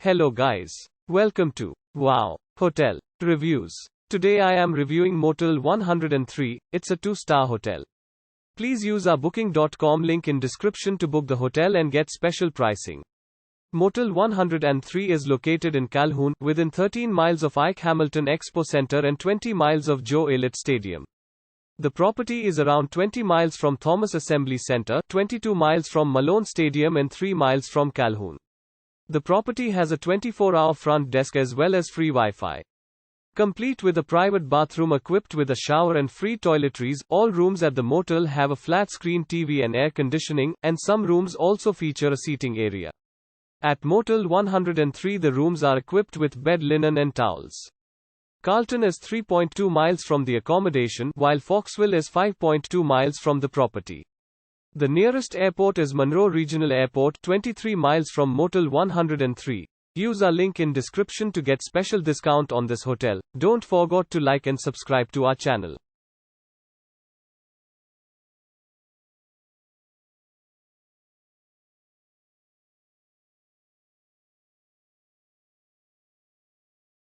Hello guys. Welcome to Wow Hotel Reviews. Today I am reviewing Motel 103. It's a 2-star hotel. Please use our booking.com link in description to book the hotel and get special pricing. Motel 103 is located in Calhoun, within 13 miles of Ike Hamilton Expo Center and 20 miles of Joe Aillet Stadium. The property is around 20 miles from Thomas Assembly Center, 22 miles from Malone Stadium and 3 miles from Calhoun. The property has a 24-hour front desk as well as free Wi-Fi. Complete with a private bathroom equipped with a shower and free toiletries, all rooms at the motel have a flat-screen TV and air conditioning, and some rooms also feature a seating area. At Motel 103 the rooms are equipped with bed linen and towels. Carlton is 3.2 miles from the accommodation, while Forksville is 5.2 miles from the property. The nearest airport is Monroe Regional Airport, 23 miles from Motel 103. Use our link in description to get special discount on this hotel. Don't forget to like and subscribe to our channel.